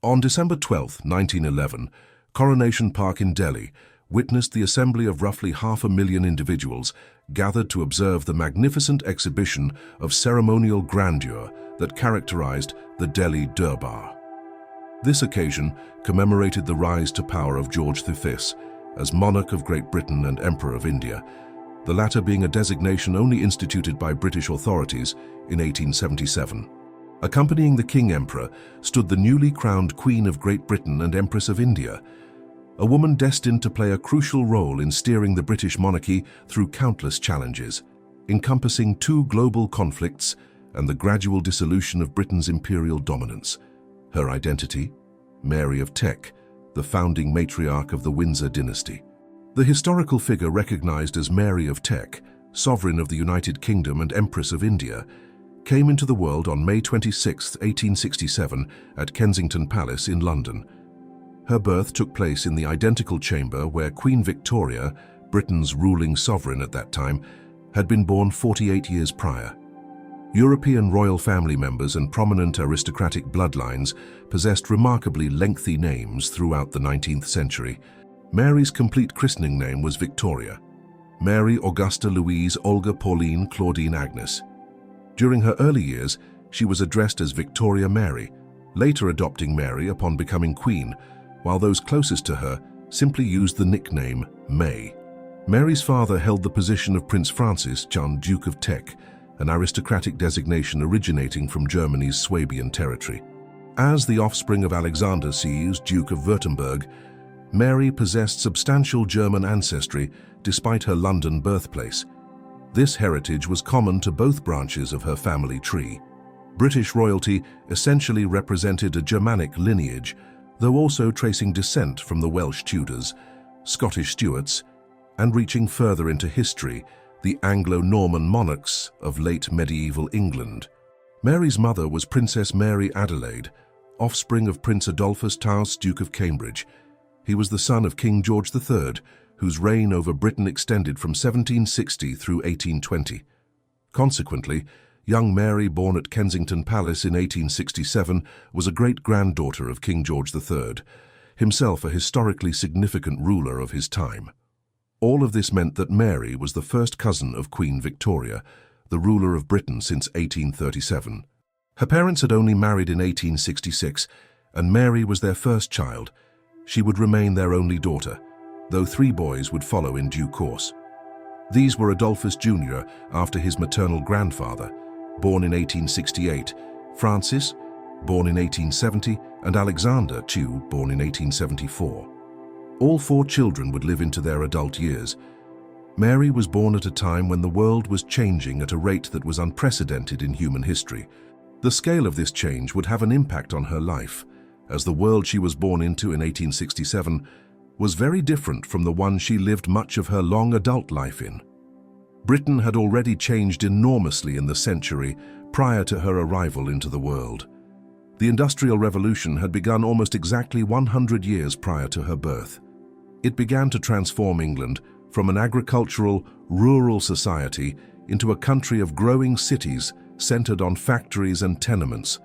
On December 12, 1911, Coronation Park in Delhi witnessed the assembly of roughly 500,000 individuals gathered to observe the magnificent exhibition of ceremonial grandeur that characterized the Delhi Durbar. This occasion commemorated the rise to power of George V as monarch of Great Britain and Emperor of India, the latter being a designation only instituted by British authorities in 1877. Accompanying the King Emperor stood the newly crowned Queen of Great Britain and Empress of India, a woman destined to play a crucial role in steering the British monarchy through countless challenges, encompassing two global conflicts and the gradual dissolution of Britain's imperial dominance. Her identity? Mary of Teck, the founding matriarch of the Windsor dynasty. The historical figure recognized as Mary of Teck, sovereign of the United Kingdom and Empress of India, came into the world on May 26, 1867 at Kensington Palace in London. Her birth took place in the identical chamber where Queen Victoria, Britain's ruling sovereign at that time, had been born 48 years prior. European royal family members and prominent aristocratic bloodlines possessed remarkably lengthy names throughout the 19th century. Mary's complete christening name was Victoria. Mary Augusta Louise Olga Pauline Claudine Agnes. During her early years, she was addressed as Victoria Mary, later adopting Mary upon becoming queen, while those closest to her simply used the nickname May. Mary's father held the position of Prince Francis, Duke of Teck, an aristocratic designation originating from Germany's Swabian territory. As the offspring of Alexander VI, Duke of Württemberg, Mary possessed substantial German ancestry despite her London birthplace. This heritage was common to both branches of her family tree. British royalty essentially represented a Germanic lineage, though also tracing descent from the Welsh Tudors, Scottish Stuarts, and reaching further into history, the Anglo-Norman monarchs of late medieval England. Mary's mother was Princess Mary Adelaide, offspring of Prince Adolphus Taus, Duke of Cambridge. He was the son of King George III, whose reign over Britain extended from 1760 through 1820. Consequently, young Mary, born at Kensington Palace in 1867, was a great-granddaughter of King George III, himself a historically significant ruler of his time. All of this meant that Mary was the first cousin of Queen Victoria, the ruler of Britain since 1837. Her parents had only married in 1866, and Mary was their first child. She would remain their only daughter, though 3 boys would follow in due course. These were Adolphus Jr. after his maternal grandfather, born in 1868, Francis, born in 1870, and Alexander, too, born in 1874. All 4 children would live into their adult years. Mary was born at a time when the world was changing at a rate that was unprecedented in human history. The scale of this change would have an impact on her life, as the world she was born into in 1867 was very different from the one she lived much of her long adult life in. Britain had already changed enormously in the century prior to her arrival into the world. The Industrial Revolution had begun almost exactly 100 years prior to her birth. It began to transform England from an agricultural, rural society into a country of growing cities centered on factories and tenements.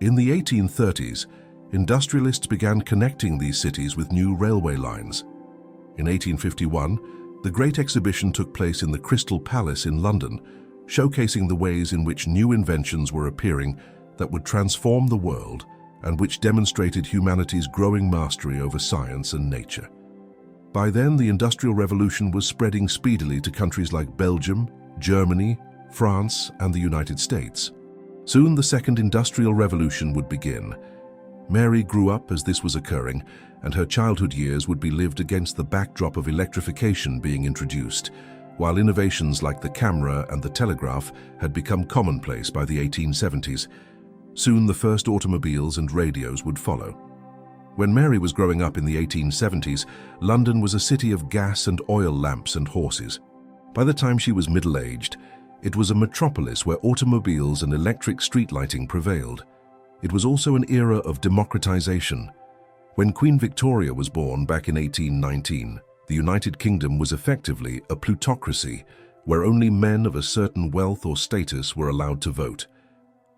In the 1830s, industrialists began connecting these cities with new railway lines. In 1851, the Great Exhibition took place in the Crystal Palace in London, showcasing the ways in which new inventions were appearing that would transform the world and which demonstrated humanity's growing mastery over science and nature. By then, the Industrial Revolution was spreading speedily to countries like Belgium, Germany, France, and the United States. Soon, the Second Industrial Revolution would begin. Mary grew up as this was occurring, and her childhood years would be lived against the backdrop of electrification being introduced, while innovations like the camera and the telegraph had become commonplace by the 1870s. Soon the first automobiles and radios would follow. When Mary was growing up in the 1870s, London was a city of gas and oil lamps and horses. By the time she was middle-aged, it was a metropolis where automobiles and electric street lighting prevailed. It was also an era of democratization. When Queen Victoria was born back in 1819, the United Kingdom was effectively a plutocracy where only men of a certain wealth or status were allowed to vote.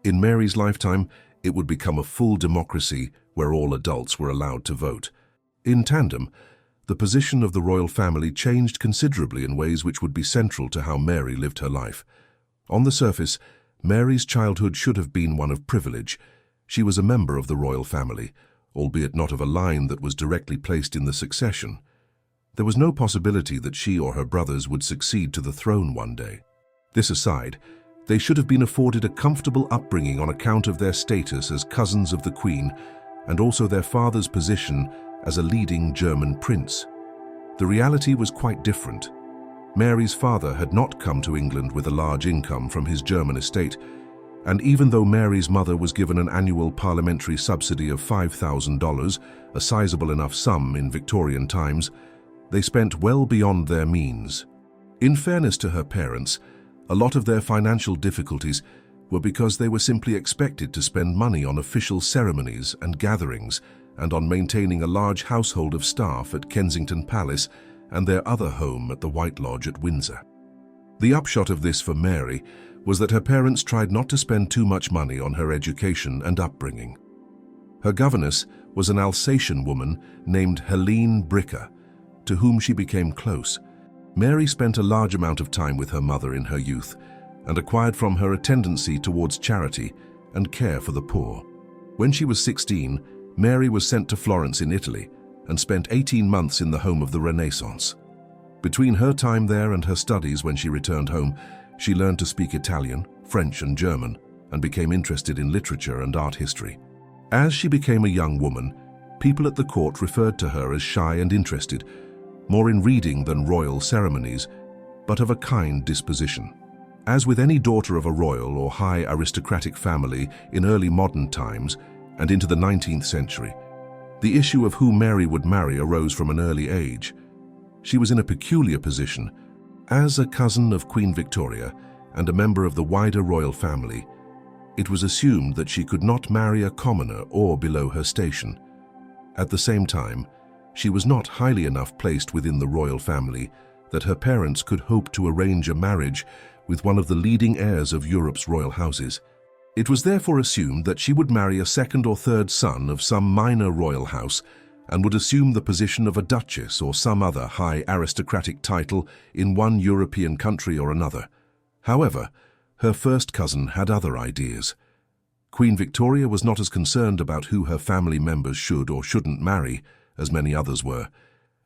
In Mary's lifetime, it would become a full democracy where all adults were allowed to vote. In tandem, the position of the royal family changed considerably in ways which would be central to how Mary lived her life. On the surface, Mary's childhood should have been one of privilege. She was a member of the royal family, albeit not of a line that was directly placed in the succession. There was no possibility that she or her brothers would succeed to the throne one day. This aside, they should have been afforded a comfortable upbringing on account of their status as cousins of the Queen and also their father's position as a leading German prince. The reality was quite different. Mary's father had not come to England with a large income from his German estate, and even though Mary's mother was given an annual parliamentary subsidy of $5,000, a sizable enough sum in Victorian times, they spent well beyond their means. In fairness to her parents, a lot of their financial difficulties were because they were simply expected to spend money on official ceremonies and gatherings and on maintaining a large household of staff at Kensington Palace and their other home at the White Lodge at Windsor. The upshot of this for Mary was that her parents tried not to spend too much money on her education and upbringing. Her governess was an Alsatian woman named Helene Bricker, to whom she became close. Mary spent a large amount of time with her mother in her youth and acquired from her a tendency towards charity and care for the poor. When she was 16, Mary was sent to Florence in Italy and spent 18 months in the home of the Renaissance. Between her time there and her studies when she returned home, she learned to speak Italian, French and German and became interested in literature and art history. As she became a young woman, people at the court referred to her as shy and interested, more in reading than royal ceremonies, but of a kind disposition. As with any daughter of a royal or high aristocratic family in early modern times and into the 19th century, the issue of who Mary would marry arose from an early age. She was in a peculiar position. As a cousin of Queen Victoria and a member of the wider royal family, it was assumed that she could not marry a commoner or below her station. At the same time, she was not highly enough placed within the royal family that her parents could hope to arrange a marriage with one of the leading heirs of Europe's royal houses. It was therefore assumed that she would marry a second or third son of some minor royal house and would assume the position of a duchess or some other high aristocratic title in one European country or another. However, her first cousin had other ideas. Queen Victoria was not as concerned about who her family members should or shouldn't marry as many others were,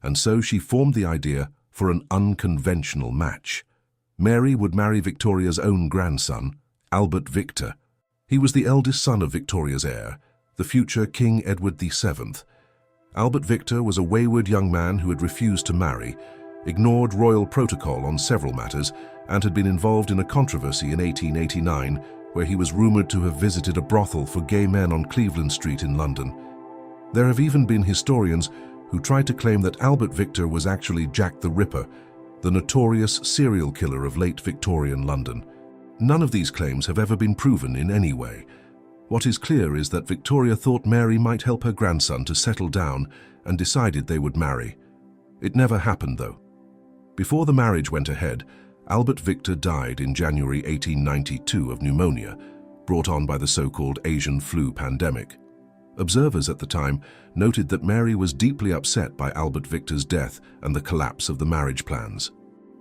and so she formed the idea for an unconventional match. Mary would marry Victoria's own grandson, Albert Victor. He was the eldest son of Victoria's heir, the future King Edward VII. Albert Victor was a wayward young man who had refused to marry, ignored royal protocol on several matters, and had been involved in a controversy in 1889 where he was rumored to have visited a brothel for gay men on Cleveland Street in London. There have even been historians who tried to claim that Albert Victor was actually Jack the Ripper, the notorious serial killer of late Victorian London. None of these claims have ever been proven in any way. What is clear is that Victoria thought Mary might help her grandson to settle down and decided they would marry. It never happened, though. Before the marriage went ahead, Albert Victor died in January 1892 of pneumonia, brought on by the so-called Asian flu pandemic. Observers at the time noted that Mary was deeply upset by Albert Victor's death and the collapse of the marriage plans.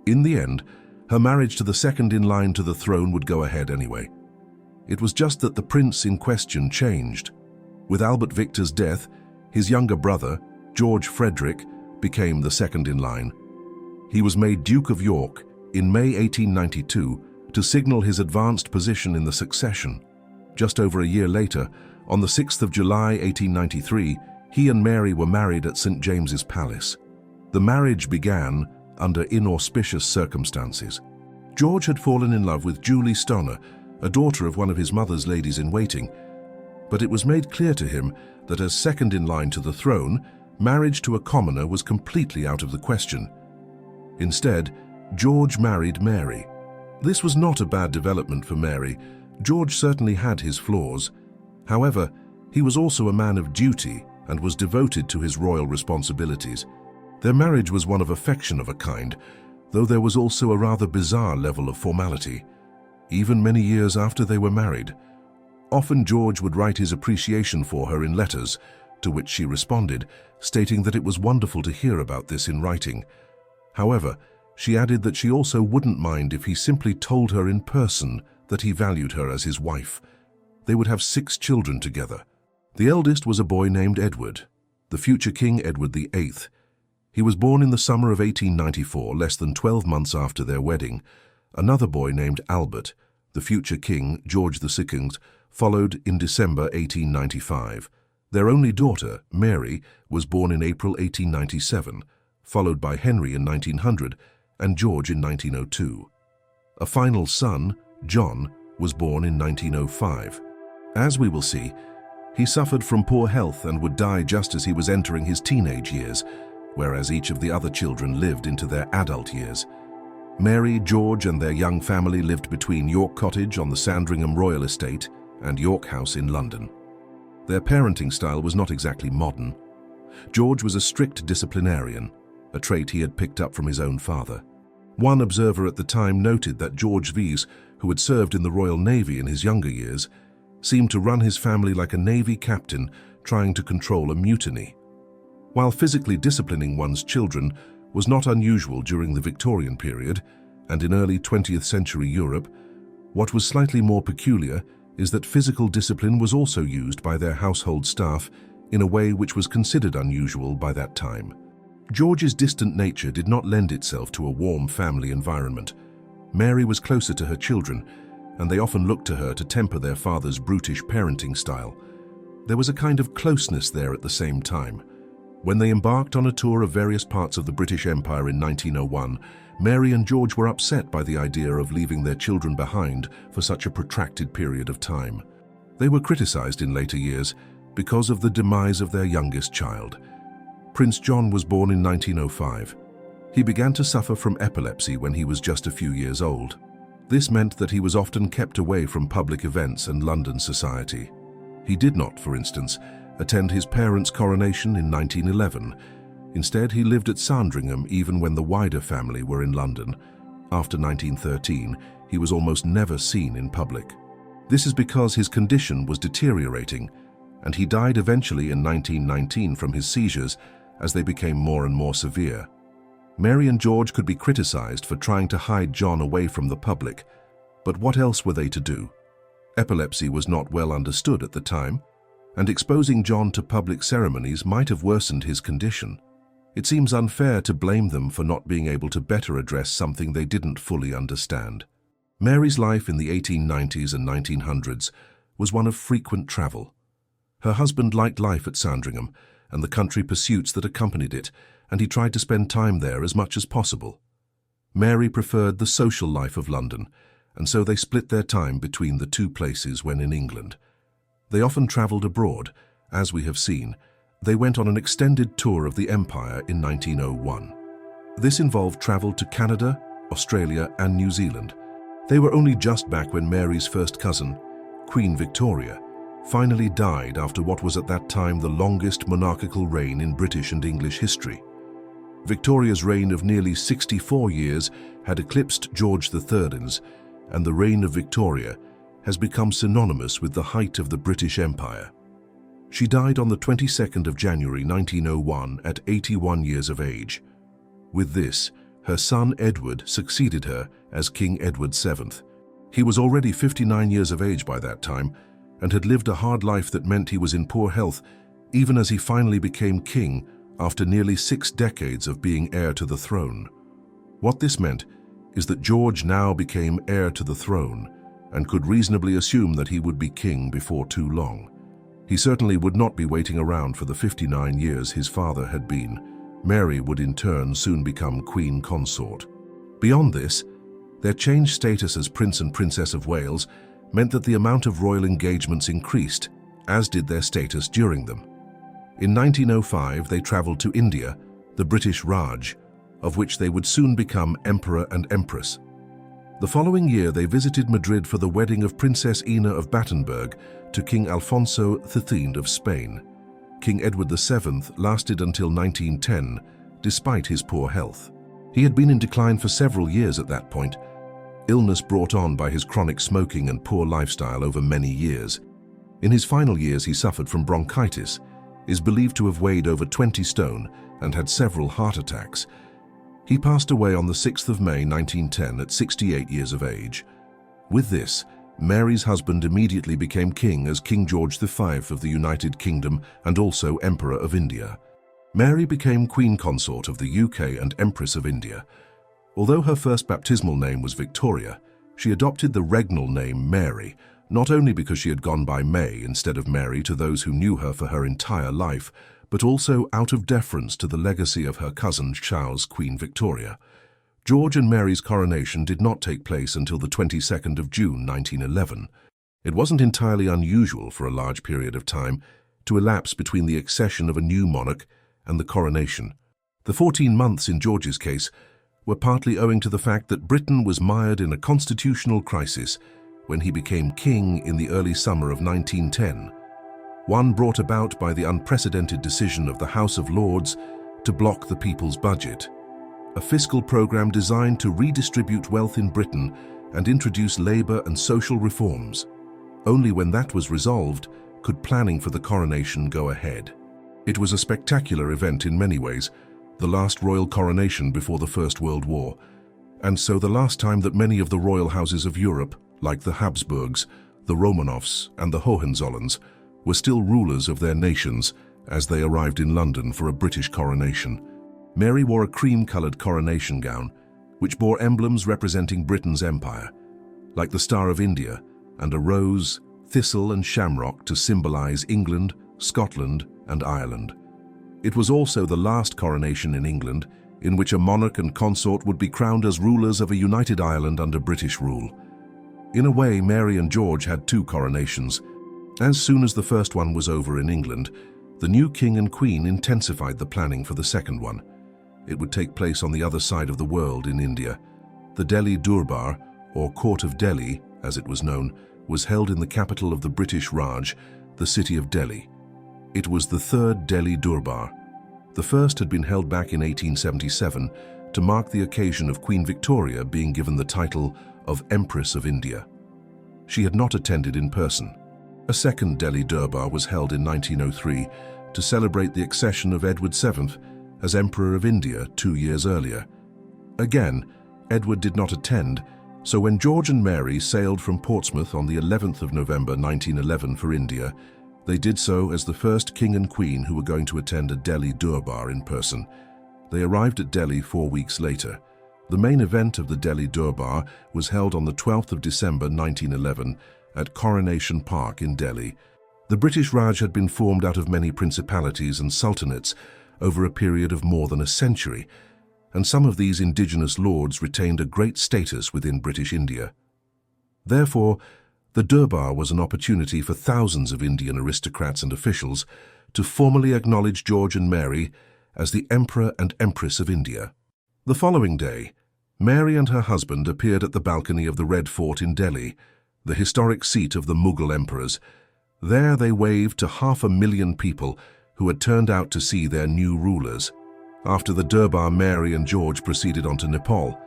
In the end, her marriage to the second in line to the throne would go ahead anyway. It was just that the prince in question changed. With Albert Victor's death, his younger brother, George Frederick, became the second in line. He was made Duke of York in May 1892 to signal his advanced position in the succession. Just over a year later, on the 6th of July 1893, he and Mary were married at St. James's Palace. The marriage began under inauspicious circumstances. George had fallen in love with Julie Stoner, a daughter of one of his mother's ladies-in-waiting, but it was made clear to him that as second in line to the throne, marriage to a commoner was completely out of the question. Instead, George married Mary. This was not a bad development for Mary. George certainly had his flaws. However, he was also a man of duty and was devoted to his royal responsibilities. Their marriage was one of affection of a kind, though there was also a rather bizarre level of formality. Even many years after they were married, often George would write his appreciation for her in letters, to which she responded, stating that it was wonderful to hear about this in writing. However, she added that she also wouldn't mind if he simply told her in person that he valued her as his wife. They would have 6 children together. The eldest was a boy named Edward, the future King Edward VIII. He was born in the summer of 1894, less than 12 months after their wedding. Another boy named Albert, the future King George II, followed in December 1895. Their only daughter, Mary, was born in April 1897, followed by Henry in 1900 and George in 1902. A final son, John, was born in 1905. As we will see, he suffered from poor health and would die just as he was entering his teenage years, whereas each of the other children lived into their adult years. Mary, George and their young family lived between York Cottage on the Sandringham Royal Estate and York House in London. Their parenting style was not exactly modern. George was a strict disciplinarian, a trait he had picked up from his own father. One observer at the time noted that George Vise, who had served in the Royal Navy in his younger years, seemed to run his family like a Navy captain trying to control a mutiny. While physically disciplining one's children was not unusual during the Victorian period and in early 20th century Europe, what was slightly more peculiar is that physical discipline was also used by their household staff in a way which was considered unusual by that time. George's distant nature did not lend itself to a warm family environment. Mary was closer to her children, and they often looked to her to temper their father's brutish parenting style. There was a kind of closeness there at the same time. When they embarked on a tour of various parts of the British Empire in 1901, Mary and George were upset by the idea of leaving their children behind for such a protracted period of time. They were criticized in later years because of the demise of their youngest child. Prince John was born in 1905. He began to suffer from epilepsy when he was just a few years old. This meant that he was often kept away from public events and London society. He did not, for instance, attend his parents' coronation in 1911. Instead, he lived at Sandringham even when the wider family were in London. After 1913, he was almost never seen in public. This is because his condition was deteriorating, and he died eventually in 1919 from his seizures as they became more and more severe. Mary and George could be criticized for trying to hide John away from the public, but what else were they to do? Epilepsy was not well understood at the time, and exposing John to public ceremonies might have worsened his condition. It seems unfair to blame them for not being able to better address something they didn't fully understand. Mary's life in the 1890s and 1900s was one of frequent travel. Her husband liked life at Sandringham and the country pursuits that accompanied it, and he tried to spend time there as much as possible. Mary preferred the social life of London, and so they split their time between the two places when in England. They often travelled abroad. As we have seen, they went on an extended tour of the Empire in 1901. This involved travel to Canada, Australia and New Zealand. They were only just back when Mary's first cousin, Queen Victoria, finally died after what was at that time the longest monarchical reign in British and English history. Victoria's reign of nearly 64 years had eclipsed George III's, and the reign of Victoria has become synonymous with the height of the British Empire. She died on the 22nd of January 1901 at 81 years of age. With this, her son Edward succeeded her as King Edward VII. He was already 59 years of age by that time and had lived a hard life that meant he was in poor health even as he finally became king after nearly 6 decades of being heir to the throne. What this meant is that George now became heir to the throne and could reasonably assume that he would be king before too long. He certainly would not be waiting around for the 59 years his father had been. Mary would in turn soon become queen consort. Beyond this, their changed status as Prince and Princess of Wales meant that the amount of royal engagements increased, as did their status during them. In 1905, they travelled to India, the British Raj, of which they would soon become Emperor and Empress. The following year, they visited Madrid for the wedding of Princess Ina of Battenberg to King Alfonso XIII of Spain. King Edward VII lasted until 1910, despite his poor health. He had been in decline for several years at that point, illness brought on by his chronic smoking and poor lifestyle over many years. In his final years, he suffered from bronchitis. is believed to have weighed over 20 stone and had several heart attacks. He passed away on the 6th of May 1910 at 68 years of age. With this, Mary's husband immediately became king as King George V of the United Kingdom and also Emperor of India. Mary became Queen Consort of the UK and Empress of India. Although her first baptismal name was Victoria, she adopted the regnal name Mary, not only because she had gone by May instead of Mary to those who knew her for her entire life, but also out of deference to the legacy of her cousin Charles, Queen Victoria. George and Mary's coronation did not take place until the 22nd of June 1911. It wasn't entirely unusual for a large period of time to elapse between the accession of a new monarch and the coronation. The 14 months in George's case were partly owing to the fact that Britain was mired in a constitutional crisis when he became king in the early summer of 1910, one brought about by the unprecedented decision of the House of Lords to block the people's budget, a fiscal program designed to redistribute wealth in Britain and introduce labour and social reforms. Only when that was resolved could planning for the coronation go ahead. It was a spectacular event in many ways, the last royal coronation before the First World War, and so the last time that many of the royal houses of Europe, like the Habsburgs, the Romanovs and the Hohenzollerns, were still rulers of their nations as they arrived in London for a British coronation. Mary wore a cream-coloured coronation gown, which bore emblems representing Britain's empire, like the Star of India and a rose, thistle and shamrock to symbolise England, Scotland and Ireland. It was also the last coronation in England in which a monarch and consort would be crowned as rulers of a united Ireland under British rule. In a way, Mary and George had two coronations. As soon as the first one was over in England, the new king and queen intensified the planning for the second one. It would take place on the other side of the world in India. The Delhi Durbar, or Court of Delhi, as it was known, was held in the capital of the British Raj, the city of Delhi. It was the third Delhi Durbar. The first had been held back in 1877 to mark the occasion of Queen Victoria being given the title of Empress of India. She had not attended in person. A second Delhi Durbar was held in 1903 to celebrate the accession of Edward VII as Emperor of India 2 years earlier. Again, Edward did not attend, so when George and Mary sailed from Portsmouth on the 11th of November 1911 for India, they did so as the first king and queen who were going to attend a Delhi Durbar in person. They arrived at Delhi 4 weeks later. The main event of the Delhi Durbar was held on the 12th of December 1911 at Coronation Park in Delhi. The British Raj had been formed out of many principalities and sultanates over a period of more than a century, and some of these indigenous lords retained a great status within British India. Therefore, the Durbar was an opportunity for thousands of Indian aristocrats and officials to formally acknowledge George and Mary as the Emperor and Empress of India. The following day, Mary and her husband appeared at the balcony of the Red Fort in Delhi, the historic seat of the Mughal emperors. There they waved to 500,000 people who had turned out to see their new rulers. After the Durbar, Mary and George proceeded on to Nepal.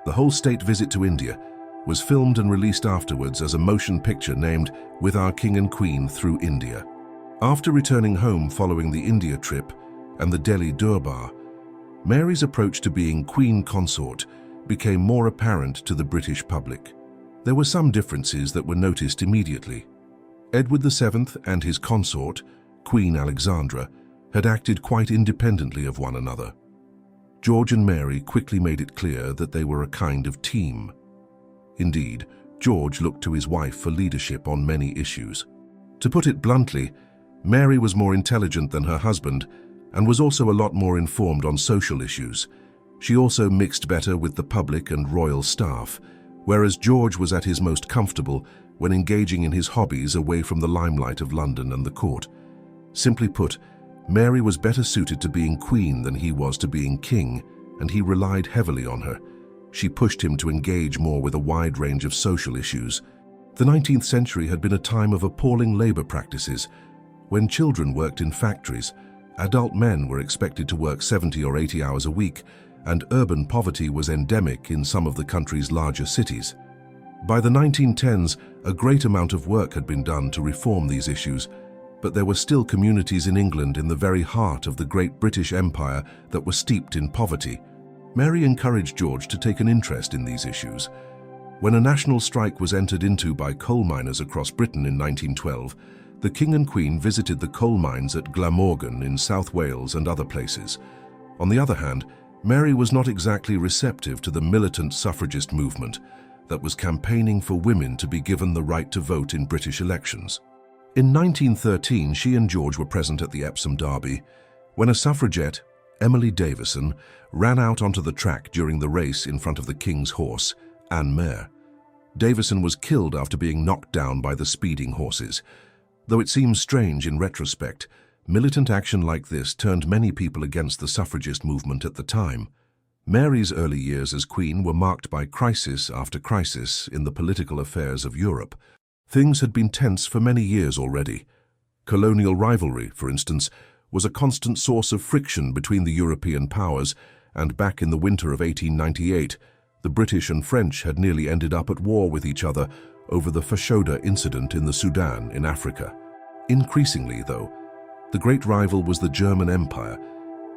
The whole state visit to India was filmed and released afterwards as a motion picture named With Our King and Queen Through India. After returning home following the India trip and the Delhi Durbar, Mary's approach to being Queen Consort became more apparent to the British public. There were some differences that were noticed immediately. Edward VII and his consort, Queen Alexandra, had acted quite independently of one another. George and Mary quickly made it clear that they were a kind of team. Indeed, George looked to his wife for leadership on many issues. To put it bluntly, Mary was more intelligent than her husband and was also a lot more informed on social issues. She also mixed better with the public and royal staff, whereas George was at his most comfortable when engaging in his hobbies away from the limelight of London and the court. Simply put, Mary was better suited to being queen than he was to being king, and he relied heavily on her. She pushed him to engage more with a wide range of social issues. The 19th century had been a time of appalling labor practices. When children worked in factories, adult men were expected to work 70 or 80 hours a week, and urban poverty was endemic in some of the country's larger cities. By the 1910s, a great amount of work had been done to reform these issues, But there were still communities in England in the very heart of the great British Empire that were steeped in poverty. Mary encouraged George to take an interest in these issues. When a national strike was entered into by coal miners across Britain in 1912, the King and Queen visited the coal mines at Glamorgan in South Wales and other places. On the other hand, Mary was not exactly receptive to the militant suffragist movement that was campaigning for women to be given the right to vote in British elections. In 1913, she and George were present at the Epsom Derby, when a suffragette, Emily Davison, ran out onto the track during the race in front of the King's horse, Anne Mare. Davison was killed after being knocked down by the speeding horses. Though it seems strange in retrospect, militant action like this turned many people against the suffragist movement at the time. Mary's early years as Queen were marked by crisis after crisis in the political affairs of Europe. Things had been tense for many years already. Colonial rivalry, for instance, was a constant source of friction between the European powers, and back in the winter of 1898, the British and French had nearly ended up at war with each other over the Fashoda incident in the Sudan in Africa. Increasingly, though, the great rival was the German Empire,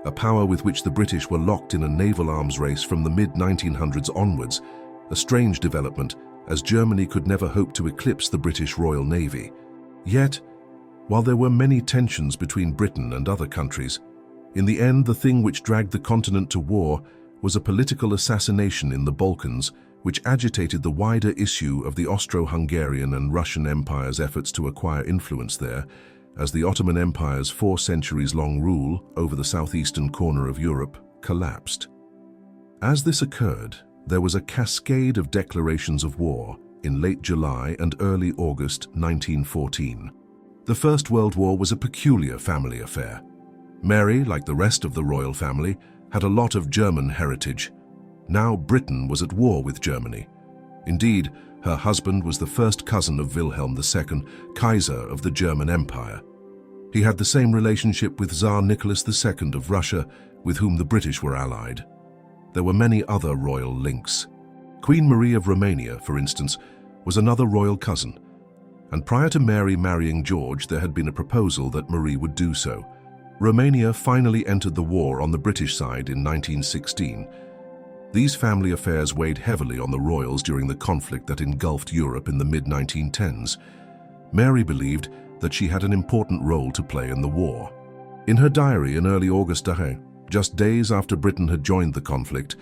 a power with which the British were locked in a naval arms race from the mid-1900s onwards, a strange development as Germany could never hope to eclipse the British Royal Navy. Yet, while there were many tensions between Britain and other countries, in the end the thing which dragged the continent to war was a political assassination in the Balkans which agitated the wider issue of the Austro-Hungarian and Russian Empire's efforts to acquire influence there, as the Ottoman Empire's 4 centuries-long rule over the southeastern corner of Europe collapsed. As this occurred, there was a cascade of declarations of war in late July and early August 1914. The First World War was a peculiar family affair. Mary, like the rest of the royal family, had a lot of German heritage. Now Britain was at war with Germany. Indeed, her husband was the first cousin of Wilhelm II, Kaiser of the German Empire. He had the same relationship with Tsar Nicholas II of Russia, with whom the British were allied. There were many other royal links. Queen Marie of Romania, for instance, was another royal cousin. And prior to Mary marrying George, there had been a proposal that Marie would do so. Romania finally entered the war on the British side in 1916. These family affairs weighed heavily on the royals during the conflict that engulfed Europe in the mid-1910s. Mary believed that she had an important role to play in the war. In her diary in early August, just days after Britain had joined the conflict,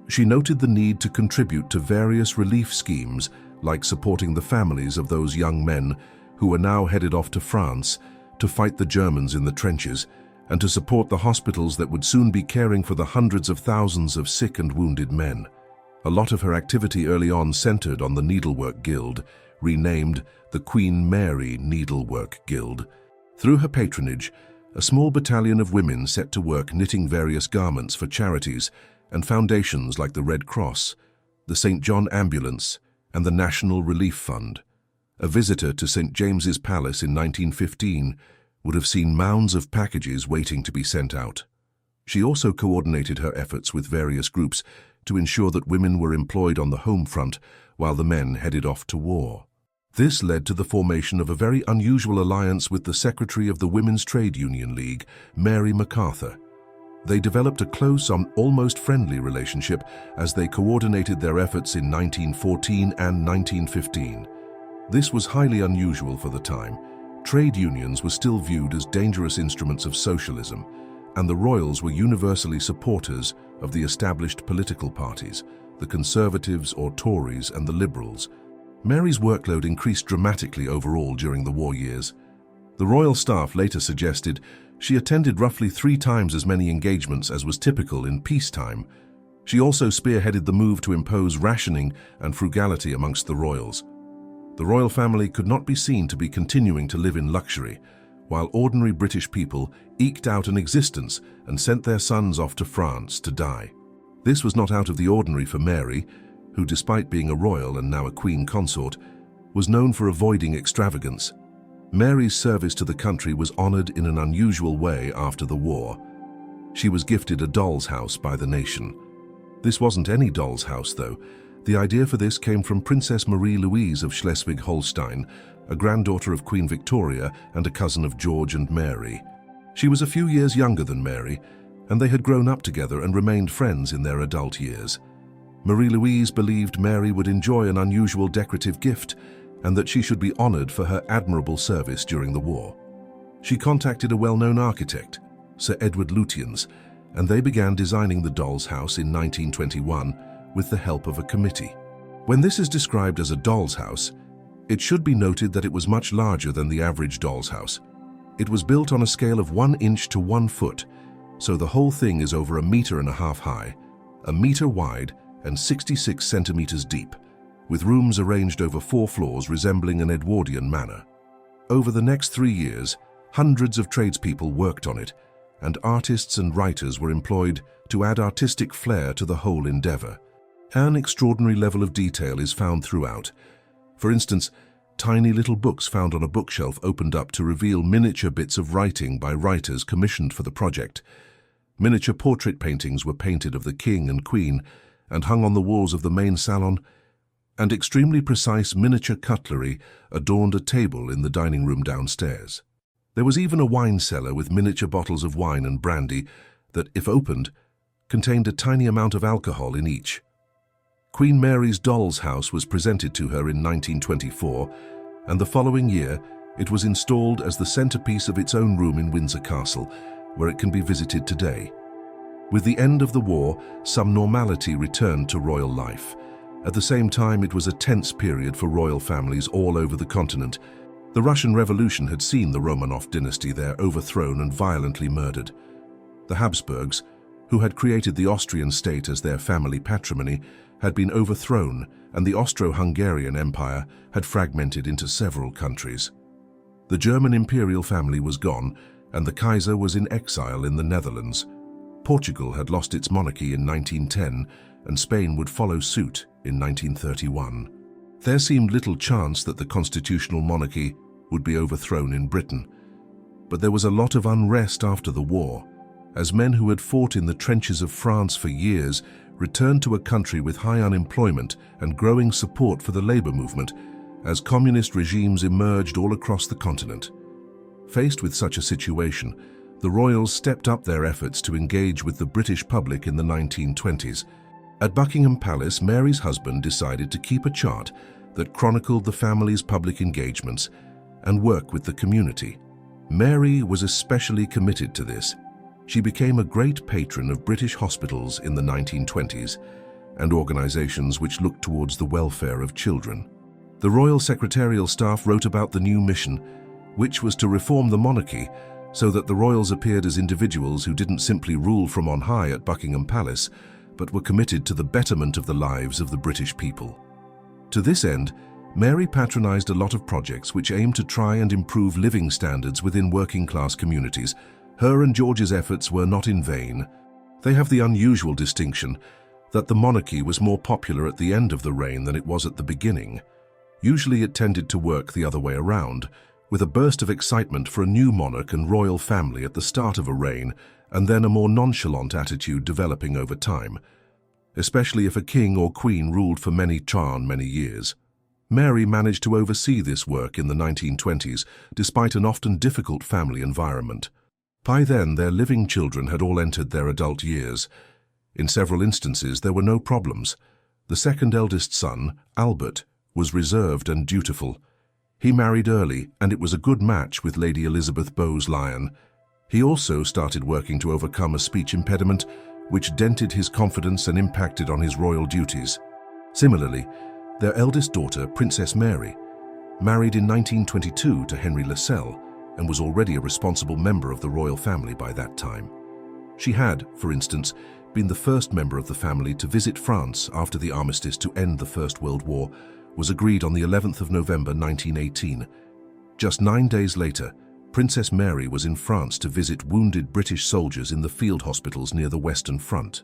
she noted the need to contribute to various relief schemes, like supporting the families of those young men who were now headed off to France to fight the Germans in the trenches, and to support the hospitals that would soon be caring for the hundreds of thousands of sick and wounded men. A lot of her activity early on centered on the Needlework Guild, renamed the Queen Mary Needlework Guild. Through her patronage, a small battalion of women set to work knitting various garments for charities and foundations like the Red Cross, the St. John Ambulance, and the National Relief Fund. A visitor to St. James's Palace in 1915 would have seen mounds of packages waiting to be sent out. She also coordinated her efforts with various groups to ensure that women were employed on the home front while the men headed off to war. This led to the formation of a very unusual alliance with the secretary of the Women's Trade Union League, Mary MacArthur. They developed a close, almost friendly relationship as they coordinated their efforts in 1914 and 1915. This was highly unusual for the time. Trade unions were still viewed as dangerous instruments of socialism, and the royals were universally supporters of the established political parties, the Conservatives or Tories and the Liberals. Mary's workload increased dramatically overall during the war years. The royal staff later suggested she attended roughly 3 times as many engagements as was typical in peacetime. She also spearheaded the move to impose rationing and frugality amongst the royals. The royal family could not be seen to be continuing to live in luxury, while ordinary British people eked out an existence and sent their sons off to France to die. This was not out of the ordinary for Mary, who, despite being a royal and now a queen consort, was known for avoiding extravagance. Mary's service to the country was honored in an unusual way after the war. She was gifted a doll's house by the nation. This wasn't any doll's house, though. The idea for this came from Princess Marie-Louise of Schleswig-Holstein, a granddaughter of Queen Victoria and a cousin of George and Mary. She was a few years younger than Mary, and they had grown up together and remained friends in their adult years. Marie-Louise believed Mary would enjoy an unusual decorative gift and that she should be honored for her admirable service during the war. She contacted a well-known architect, Sir Edward Lutyens, and they began designing the doll's house in 1921 with the help of a committee. When this is described as a doll's house, it should be noted that it was much larger than the average doll's house. It was built on a scale of 1 inch to 1 foot, so the whole thing is over 1.5 meters high, 1 meter wide, and 66 centimeters deep, with rooms arranged over 4 floors resembling an Edwardian manor. Over the next 3 years, hundreds of tradespeople worked on it, and artists and writers were employed to add artistic flair to the whole endeavor. An extraordinary level of detail is found throughout. For instance, tiny little books found on a bookshelf opened up to reveal miniature bits of writing by writers commissioned for the project. Miniature portrait paintings were painted of the king and queen and hung on the walls of the main salon, and extremely precise miniature cutlery adorned a table in the dining room downstairs. There was even a wine cellar with miniature bottles of wine and brandy that, if opened, contained a tiny amount of alcohol in each. Queen Mary's doll's house was presented to her in 1924, and the following year it was installed as the centerpiece of its own room in Windsor Castle, where it can be visited today. With the end of the war, some normality returned to royal life. At the same time, it was a tense period for royal families all over the continent. The Russian Revolution had seen the Romanov dynasty there overthrown and violently murdered. The Habsburgs, who had created the Austrian state as their family patrimony, had been overthrown, and the Austro-Hungarian Empire had fragmented into several countries. The German imperial family was gone, and the Kaiser was in exile in the Netherlands. Portugal had lost its monarchy in 1910, and Spain would follow suit in 1931. There seemed little chance that the constitutional monarchy would be overthrown in Britain. But there was a lot of unrest after the war, as men who had fought in the trenches of France for years returned to a country with high unemployment and growing support for the labor movement, as communist regimes emerged all across the continent. Faced with such a situation, the royals stepped up their efforts to engage with the British public in the 1920s. At Buckingham Palace, Mary's husband decided to keep a chart that chronicled the family's public engagements and work with the community. Mary was especially committed to this. She became a great patron of British hospitals in the 1920s and organizations which looked towards the welfare of children. The royal secretarial staff wrote about the new mission, which was to reform the monarchy so that the royals appeared as individuals who didn't simply rule from on high at Buckingham Palace, but were committed to the betterment of the lives of the British people. To this end, Mary patronized a lot of projects which aimed to try and improve living standards within working-class communities. Her and George's efforts were not in vain. They have the unusual distinction that the monarchy was more popular at the end of the reign than it was at the beginning. Usually it tended to work the other way around, with a burst of excitement for a new monarch and royal family at the start of a reign, and then a more nonchalant attitude developing over time, especially if a king or queen ruled for many years. Mary managed to oversee this work in the 1920s, despite an often difficult family environment. By then, their living children had all entered their adult years. In several instances, there were no problems. The second eldest son, Albert, was reserved and dutiful. He married early, and it was a good match with Lady Elizabeth Bowes-Lyon. He also started working to overcome a speech impediment, which dented his confidence and impacted on his royal duties. Similarly, their eldest daughter, Princess Mary, married in 1922 to Henry Lascelles and was already a responsible member of the royal family by that time. She had, for instance, been the first member of the family to visit France after the armistice to end the First World War was agreed on the 11th of November 1918. Just 9 days later, Princess Mary was in France to visit wounded British soldiers in the field hospitals near the Western Front.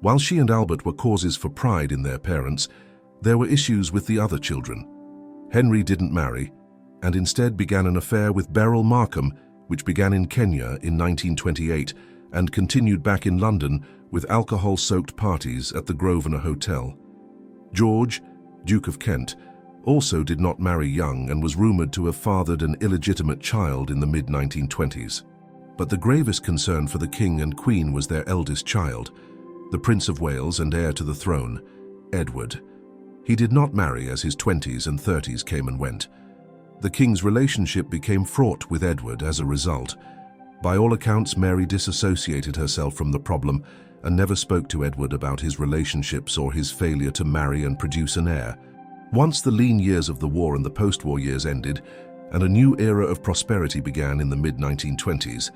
While she and Albert were causes for pride in their parents, there were issues with the other children. Henry didn't marry, and instead began an affair with Beryl Markham, which began in Kenya in 1928 and continued back in London with alcohol-soaked parties at the Grosvenor Hotel. George, Duke of Kent, also did not marry young and was rumoured to have fathered an illegitimate child in the mid-1920s. But the gravest concern for the King and Queen was their eldest child, the Prince of Wales and heir to the throne, Edward. He did not marry as his 20s and 30s came and went. The King's relationship became fraught with Edward as a result. By all accounts, Mary disassociated herself from the problem and never spoke to Edward about his relationships or his failure to marry and produce an heir. Once the lean years of the war and the post-war years ended, and a new era of prosperity began in the mid-1920s,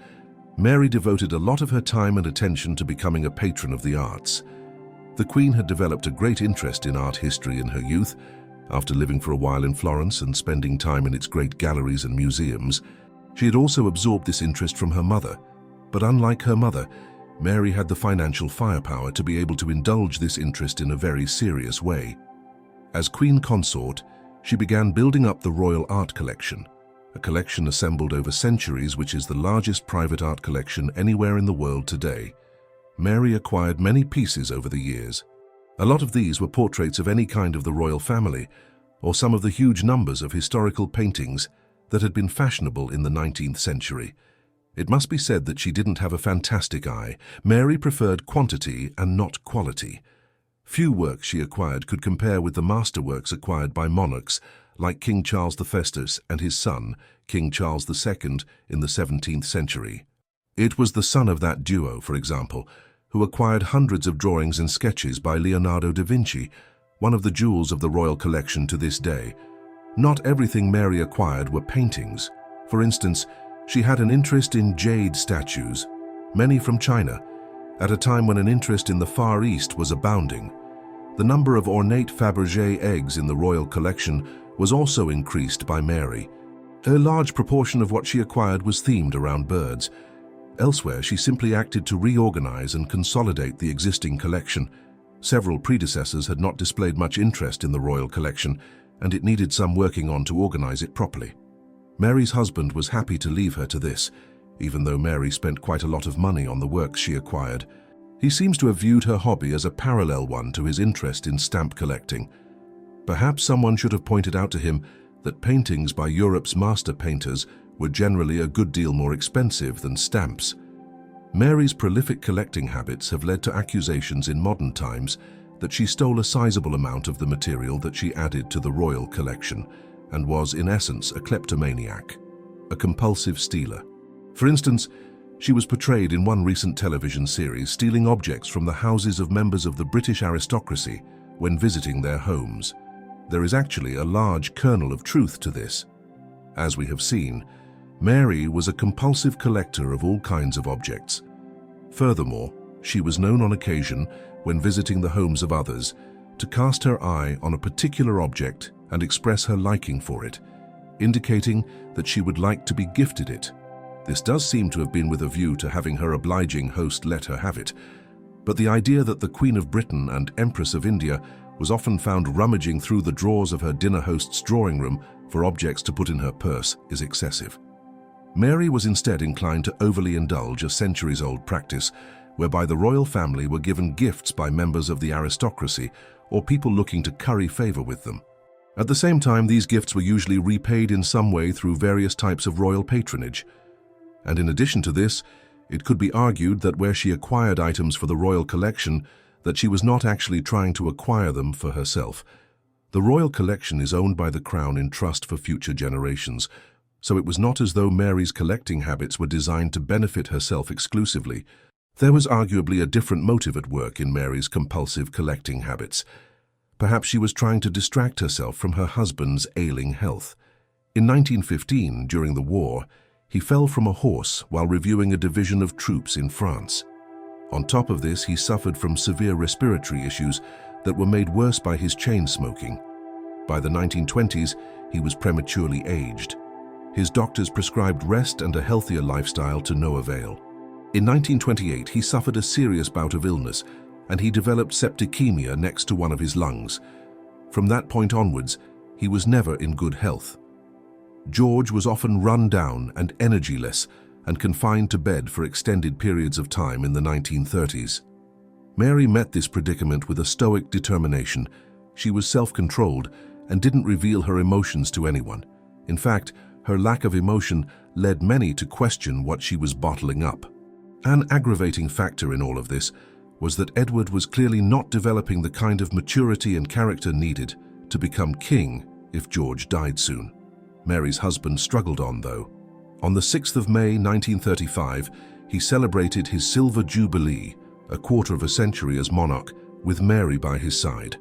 Mary devoted a lot of her time and attention to becoming a patron of the arts. The Queen had developed a great interest in art history in her youth. After living for a while in Florence and spending time in its great galleries and museums, she had also absorbed this interest from her mother. But unlike her mother, Mary had the financial firepower to be able to indulge this interest in a very serious way. As Queen Consort, she began building up the Royal Art Collection, a collection assembled over centuries which is the largest private art collection anywhere in the world today. Mary acquired many pieces over the years. A lot of these were portraits of any kind of the royal family, or some of the huge numbers of historical paintings that had been fashionable in the 19th century. It must be said that she didn't have a fantastic eye. Mary preferred quantity and not quality. Few works she acquired could compare with the masterworks acquired by monarchs like King Charles I and his son, King Charles II, in the 17th century. It was the son of that duo, for example, who acquired hundreds of drawings and sketches by Leonardo da Vinci, one of the jewels of the royal collection to this day. Not everything Mary acquired were paintings. For instance, she had an interest in jade statues, many from China, at a time when an interest in the Far East was abounding. The number of ornate Fabergé eggs in the royal collection was also increased by Mary. A large proportion of what she acquired was themed around birds. Elsewhere, she simply acted to reorganize and consolidate the existing collection. Several predecessors had not displayed much interest in the royal collection, and it needed some working on to organize it properly. Mary's husband was happy to leave her to this, even though Mary spent quite a lot of money on the works she acquired. He seems to have viewed her hobby as a parallel one to his interest in stamp collecting. Perhaps someone should have pointed out to him that paintings by Europe's master painters were generally a good deal more expensive than stamps. Mary's prolific collecting habits have led to accusations in modern times that she stole a sizable amount of the material that she added to the royal collection and was, in essence, a kleptomaniac, a compulsive stealer. For instance, she was portrayed in one recent television series stealing objects from the houses of members of the British aristocracy when visiting their homes. There is actually a large kernel of truth to this. As we have seen, Mary was a compulsive collector of all kinds of objects. Furthermore, she was known on occasion, when visiting the homes of others, to cast her eye on a particular object and express her liking for it, indicating that she would like to be gifted it. This does seem to have been with a view to having her obliging host let her have it, but the idea that the Queen of Britain and Empress of India was often found rummaging through the drawers of her dinner host's drawing room for objects to put in her purse is excessive. Mary was instead inclined to overly indulge a centuries-old practice whereby the royal family were given gifts by members of the aristocracy or people looking to curry favor with them. At the same time, these gifts were usually repaid in some way through various types of royal patronage. And in addition to this, it could be argued that where she acquired items for the royal collection, that she was not actually trying to acquire them for herself. The royal collection is owned by the Crown in trust for future generations, so it was not as though Mary's collecting habits were designed to benefit herself exclusively. There was arguably a different motive at work in Mary's compulsive collecting habits. Perhaps she was trying to distract herself from her husband's ailing health. In 1915, during the war, he fell from a horse while reviewing a division of troops in France. On top of this, he suffered from severe respiratory issues that were made worse by his chain smoking. By the 1920s, he was prematurely aged. His doctors prescribed rest and a healthier lifestyle to no avail. In 1928, he suffered a serious bout of illness, and he developed septicemia next to one of his lungs. From that point onwards, he was never in good health. George was often run down and energyless and confined to bed for extended periods of time in the 1930s. Mary met this predicament with a stoic determination. She was self-controlled and didn't reveal her emotions to anyone. In fact, her lack of emotion led many to question what she was bottling up. An aggravating factor in all of this was that Edward was clearly not developing the kind of maturity and character needed to become king if George died soon. Mary's husband struggled on, though. On the 6th of May 1935, he celebrated his Silver Jubilee, a quarter of a century as monarch, with Mary by his side.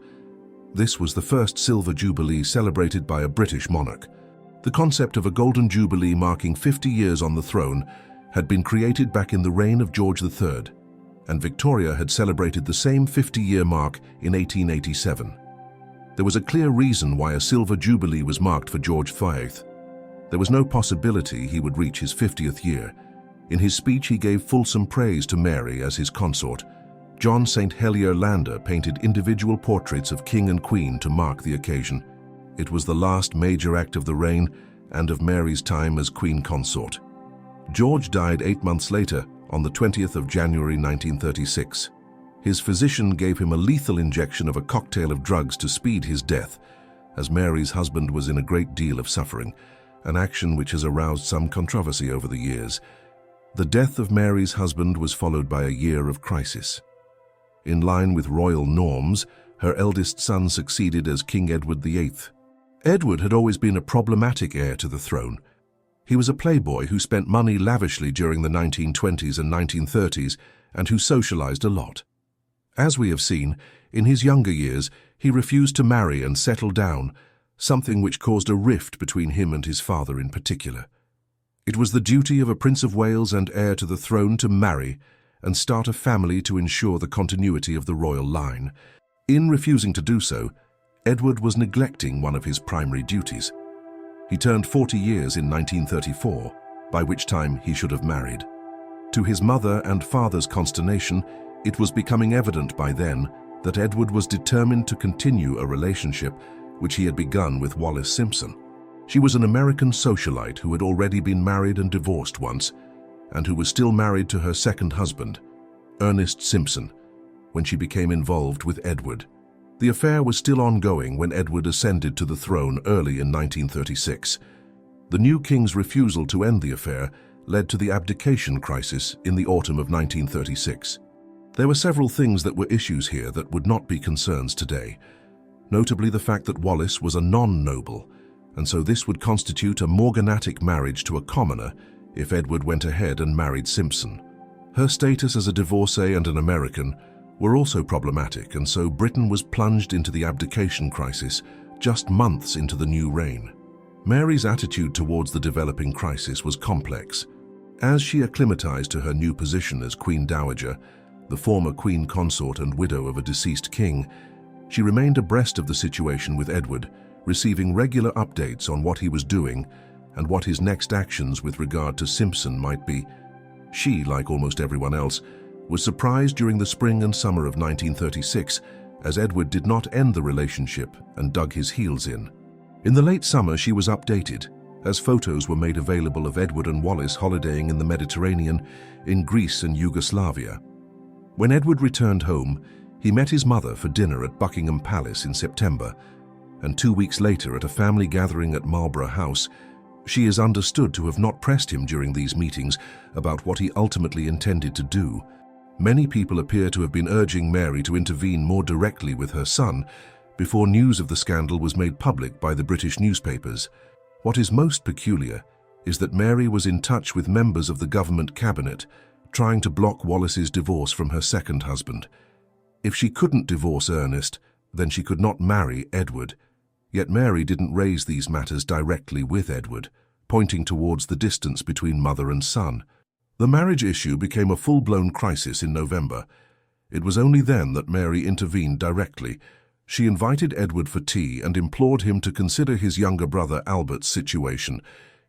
This was the first Silver Jubilee celebrated by a British monarch. The concept of a Golden Jubilee marking 50 years on the throne had been created back in the reign of George III, and Victoria had celebrated the same 50-year mark in 1887. There was a clear reason why a Silver Jubilee was marked for George V. There was no possibility he would reach his 50th year. In his speech, he gave fulsome praise to Mary as his consort. John St. Helier Lander painted individual portraits of king and queen to mark the occasion. It was the last major act of the reign and of Mary's time as queen consort. George died 8 months later, on the 20th of January 1936. His physician gave him a lethal injection of a cocktail of drugs to speed his death, as Mary's husband was in a great deal of suffering, an action which has aroused some controversy over the years. The death of Mary's husband was followed by a year of crisis. In line with royal norms, her eldest son succeeded as King Edward VIII. Edward had always been a problematic heir to the throne. He was a playboy who spent money lavishly during the 1920s and 1930s and who socialized a lot. As we have seen, in his younger years, he refused to marry and settle down, something which caused a rift between him and his father in particular. It was the duty of a Prince of Wales and heir to the throne to marry and start a family to ensure the continuity of the royal line. In refusing to do so, Edward was neglecting one of his primary duties. He turned 40 years in 1934, by which time he should have married. To his mother and father's consternation, it was becoming evident by then that Edward was determined to continue a relationship which he had begun with Wallis Simpson. She was an American socialite who had already been married and divorced once, and who was still married to her second husband, Ernest Simpson, when she became involved with Edward. The affair was still ongoing when Edward ascended to the throne early in 1936. The new king's refusal to end the affair led to the abdication crisis in the autumn of 1936. There were several things that were issues here that would not be concerns today, notably the fact that Wallis was a non-noble, and so this would constitute a morganatic marriage to a commoner if Edward went ahead and married Simpson. Her status as a divorcee and an American were also problematic, and so Britain was plunged into the abdication crisis just months into the new reign. Mary's attitude towards the developing crisis was complex. As she acclimatized to her new position as Queen Dowager, the former queen consort and widow of a deceased king, she remained abreast of the situation with Edward, receiving regular updates on what he was doing and what his next actions with regard to Simpson might be. She, like almost everyone else, was surprised during the spring and summer of 1936 as Edward did not end the relationship and dug his heels in. In the late summer, she was updated, as photos were made available of Edward and Wallis holidaying in the Mediterranean, in Greece and Yugoslavia. When Edward returned home, he met his mother for dinner at Buckingham Palace in September, and 2 weeks later at a family gathering at Marlborough House. She is understood to have not pressed him during these meetings about what he ultimately intended to do. Many people appear to have been urging Mary to intervene more directly with her son before news of the scandal was made public by the British newspapers. What is most peculiar is that Mary was in touch with members of the government cabinet, trying to block Wallis's divorce from her second husband. If she couldn't divorce Ernest, then she could not marry Edward. Yet Mary didn't raise these matters directly with Edward, pointing towards the distance between mother and son. The marriage issue became a full-blown crisis in November. It was only then that Mary intervened directly. She invited Edward for tea and implored him to consider his younger brother Albert's situation.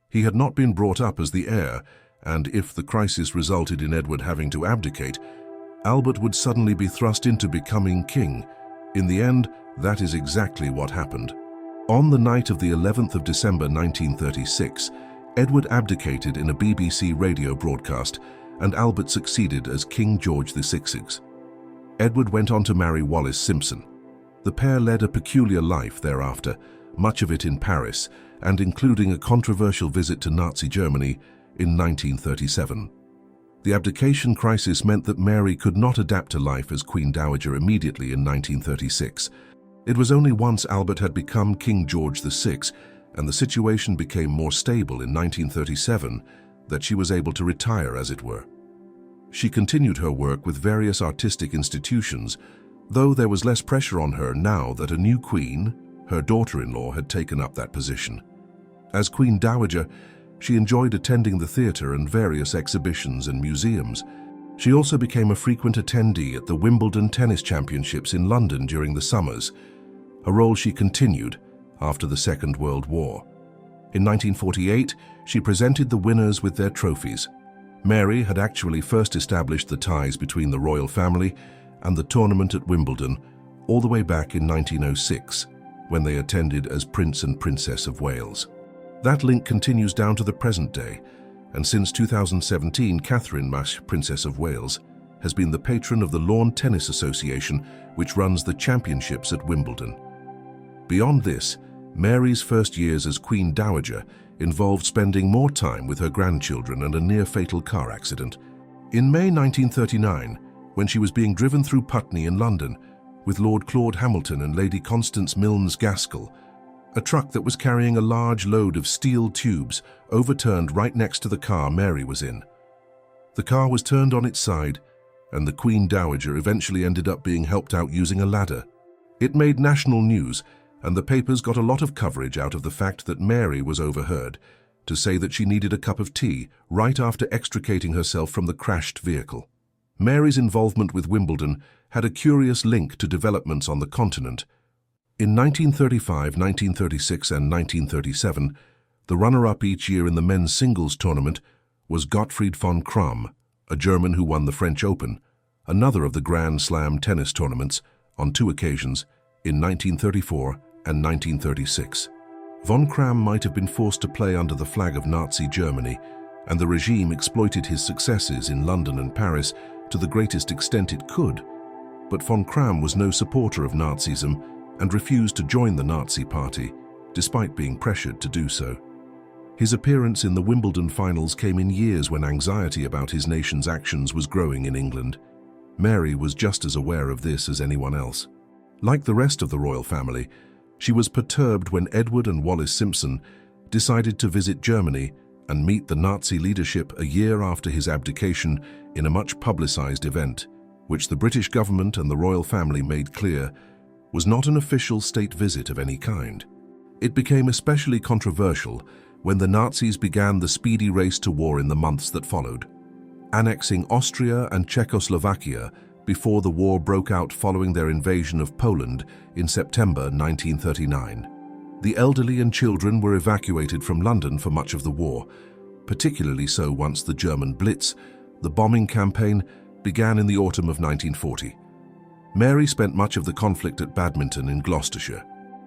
He had not been brought up as the heir, and if the crisis resulted in Edward having to abdicate, Albert would suddenly be thrust into becoming king. In the end, that is exactly what happened. On the night of the 11th of December 1936, Edward abdicated in a BBC radio broadcast, and Albert succeeded as King George VI. Edward went on to marry Wallis Simpson. The pair led a peculiar life thereafter, much of it in Paris, and including a controversial visit to Nazi Germany in 1937. The abdication crisis meant that Mary could not adapt to life as Queen Dowager immediately in 1936. It was only once Albert had become King George VI and the situation became more stable in 1937 that she was able to retire, as it were. She continued her work with various artistic institutions, though there was less pressure on her now that a new queen, her daughter-in-law, had taken up that position. As Queen Dowager, she enjoyed attending the theatre and various exhibitions and museums. She also became a frequent attendee at the Wimbledon Tennis Championships in London during the summers, a role she continued after the Second World War. In 1948, she presented the winners with their trophies. Mary had actually first established the ties between the royal family and the tournament at Wimbledon all the way back in 1906, when they attended as Prince and Princess of Wales. That link continues down to the present day, and since 2017, Catherine Mash, Princess of Wales, has been the patron of the Lawn Tennis Association, which runs the championships at Wimbledon. Beyond this, Mary's first years as Queen Dowager involved spending more time with her grandchildren and a near-fatal car accident. In May 1939, when she was being driven through Putney in London with Lord Claude Hamilton and Lady Constance Milnes Gaskell, a truck that was carrying a large load of steel tubes overturned right next to the car Mary was in. The car was turned on its side, and the Queen Dowager eventually ended up being helped out using a ladder. It made national news, and the papers got a lot of coverage out of the fact that Mary was overheard to say that she needed a cup of tea right after extricating herself from the crashed vehicle. Mary's involvement with Wimbledon had a curious link to developments on the continent. In 1935, 1936 and 1937, the runner-up each year in the men's singles tournament was Gottfried von Kram, a German who won the French Open, another of the Grand Slam tennis tournaments, on 2 occasions, in 1934 and 1936. Von Kram might have been forced to play under the flag of Nazi Germany, and the regime exploited his successes in London and Paris to the greatest extent it could. But von Kram was no supporter of Nazism and refused to join the Nazi Party, despite being pressured to do so. His appearance in the Wimbledon finals came in years when anxiety about his nation's actions was growing in England. Mary was just as aware of this as anyone else. Like the rest of the royal family, she was perturbed when Edward and Wallis Simpson decided to visit Germany and meet the Nazi leadership a year after his abdication in a much publicized event, which the British government and the royal family made clear was not an official state visit of any kind. It became especially controversial when the Nazis began the speedy race to war in the months that followed, annexing Austria and Czechoslovakia before the war broke out following their invasion of Poland in September 1939. The elderly and children were evacuated from London for much of the war, particularly so once the German Blitz, the bombing campaign, began in the autumn of 1940. Mary spent much of the conflict at Badminton in Gloucestershire.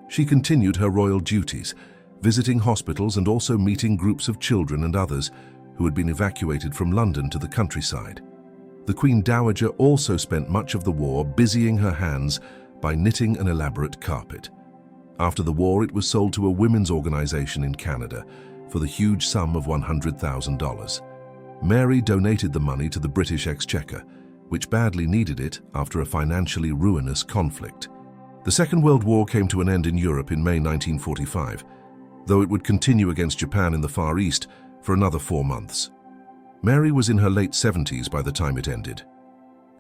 She continued her royal duties, visiting hospitals and also meeting groups of children and others who had been evacuated from London to the countryside. The Queen Dowager also spent much of the war busying her hands by knitting an elaborate carpet. After the war, it was sold to a women's organization in Canada for the huge sum of $100,000. Mary donated the money to the British Exchequer, which badly needed it after a financially ruinous conflict. The Second World War came to an end in Europe in May 1945, though it would continue against Japan in the Far East for another 4 months. Mary was in her late 70s by the time it ended.